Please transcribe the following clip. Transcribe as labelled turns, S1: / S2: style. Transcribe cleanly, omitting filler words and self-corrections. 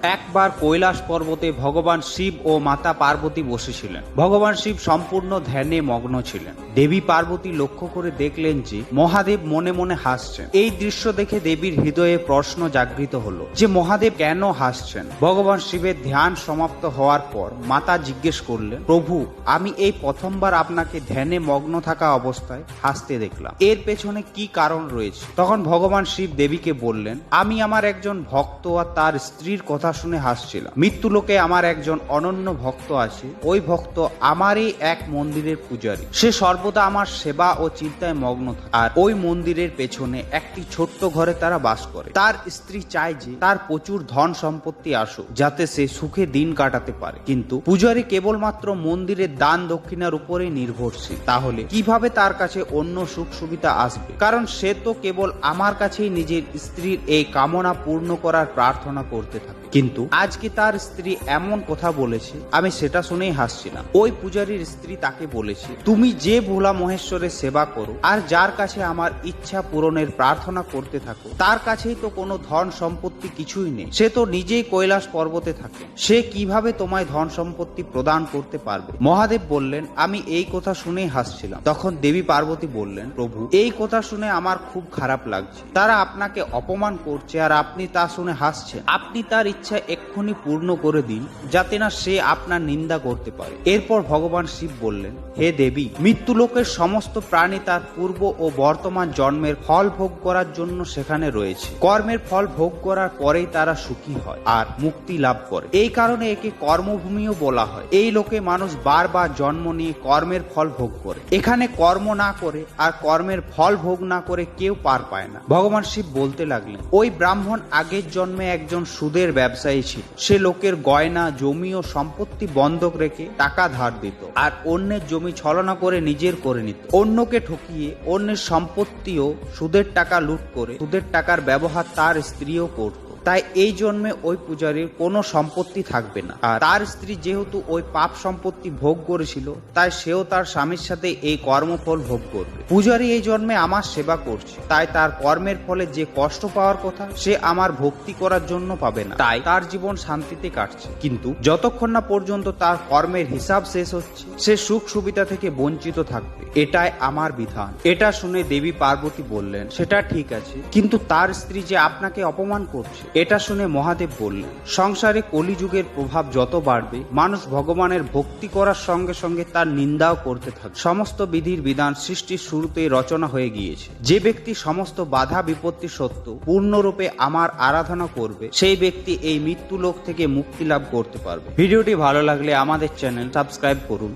S1: একবার কৈলাস পর্বতে ভগবান শিব ও মাতা পার্বতী বসেছিলেন। ভগবান শিব সম্পূর্ণ ধ্যানে মগ্ন ছিলেন। দেবী পার্বতী লক্ষ্য করে দেখলেন যে মহাদেব মনে মনে হাসছেন। এই দৃশ্য দেখে দেবীর হৃদয়ে প্রশ্ন জাগৃত হলো যে মহাদেব কেন হাসছেন। ভগবান শিবের ধ্যান সমাপ্ত হওয়ার পর মাতা জিজ্ঞেস করলেন, প্রভু, আমি এই প্রথমবার আপনাকে ধ্যানে মগ্ন থাকা অবস্থায় হাসতে দেখলাম, এর পেছনে কি কারণ রয়েছে? তখন ভগবান শিব দেবীকে বললেন, আমি আমার একজন ভক্ত আর তার স্ত্রীর কথা শুনে হাসছিলাম। মৃত্যুলোকে আমার একজন অনন্য ভক্ত আছে। ওই ভক্ত আমারই এক মন্দিরের পূজারী। সে সর্বদা আমার সেবা ও চিন্তায় মগ্ন থাকে। আর ওই মন্দিরের পেছনে একটি ছোট্ট ঘরে তারা বাস করে। তার স্ত্রী চায় যে তার প্রচুর ধন সম্পত্তি আসুক, যাতে সে সুখে দিন কাটাতে পারে। কিন্তু পূজারী কেবলমাত্র মন্দিরের দান দক্ষিণার উপরে নির্ভরশীল। তাহলে কিভাবে তার কাছে অন্য সুখ সুবিধা আসবে? কারণ সে তো কেবল আমার কাছেই নিজের স্ত্রীর এই কামনা পূর্ণ করার প্রার্থনা করতে থাকে। কিন্তু আজকে তার স্ত্রী এমন কথা বলেছে, আমি সেটা শুনেই হাসছিলাম। ওই পূজারীর স্ত্রী তাকে বলেছে, তুমি যে ভোলা মহেশ্বরের সেবা করো আর যার কাছে আমার ইচ্ছা পূরণের প্রার্থনা করতে থাকো, তার কাছেই তো কোনো ধন সম্পত্তি কিছুই নেই। সে তো নিজেই কৈলাস পর্বতে থাকে। সে কিভাবে তোমায় ধন সম্পত্তি প্রদান করতে পারবে? মহাদেব বললেন, আমি এই কথা শুনেই হাসছিলাম। তখন দেবী পার্বতী বললেন, প্রভু, এই কথা শুনে আমার খুব খারাপ লাগছে। তারা আপনাকে অপমান করছে আর আপনি তা শুনে হাসছেন। আপনি তার ইচ্ছা এক্ষুনি পূর্ণ করে দিন, যাতে না সে আপনার নিন্দা করতে পারে। এরপর ভগবান শিব বললেন, হে দেবী, মৃত্যুলোকের সমস্ত প্রাণী তার পূর্ব ও বর্তমান জন্মের ফল ভোগ করার জন্য সেখানে রয়েছে। কর্মের ফল ভোগ করার পরেই তারা সুখী হয় আর মুক্তি লাভ করে। এই কারণে একে কর্মভূমিও বলা হয়। এই লোকে মানুষ বারবার জন্ম নিয়ে কর্মের ফল ভোগ করে। এখানে কর্ম না করে আর কর্মের ফল ভোগ না করে কেউ পার পায় না। ভগবান শিব বলতে লাগলেন, ওই ব্রাহ্মণ আগের জন্মে একজন সুদের ব্যবসায়ী ছিল। সে লোকের গয়না, জমি ও সম্পত্তি বন্ধক রেখে টাকা ধার দিত আর অন্যের জমি ছলনা করে নিজের করে নিত। অন্যকে ঠকিয়ে অন্যের সম্পত্তি ও সুদের টাকা লুট করে সুদের টাকার ব্যবহার তার স্ত্রীও করত। তাই এই জন্মে ওই পূজারীর কোনো সম্পত্তি থাকবে না। আর তার স্ত্রী যেহেতু ওই পাপ সম্পত্তি ভোগ করেছিল, তাই সেও তার স্বামীর সাথে এই কর্মফল ভোগ করবে। পূজারী এই জন্মে আমার সেবা করছে, তাই তার কর্মের ফলে যে কষ্ট পাওয়ার কথা সে আমার ভক্তি করার জন্য পাবে না। তাই তার জীবন শান্তিতে কাটছে। কিন্তু যতক্ষণ না পর্যন্ত তার কর্মের হিসাব শেষ হচ্ছে, সে সুখ সুবিধা থেকে বঞ্চিত থাকবে। এটাই আমার বিধান। এটা শুনে দেবী পার্বতী বললেন, সেটা ঠিক আছে, কিন্তু তার স্ত্রী যে আপনাকে অপমান করছে। এটা শুনে মহাদেব বললেন, সংসারে কলিযুগের প্রভাব যত বাড়বে, মানুষ ভগবানের ভক্তি করার সঙ্গে সঙ্গে তার নিন্দাও করতে থাকে। সমস্ত বিধির বিধান সৃষ্টির শুরুতেই রচনা হয়ে গিয়েছে। যে ব্যক্তি সমস্ত বাধা বিপত্তি সত্ত্বেও পূর্ণরূপে আমার আরাধনা করবে, সেই ব্যক্তি এই মৃত্যু লোক থেকে মুক্তি লাভ করতে পারবে। ভিডিওটি ভালো লাগলে আমাদের চ্যানেল সাবস্ক্রাইব করুন।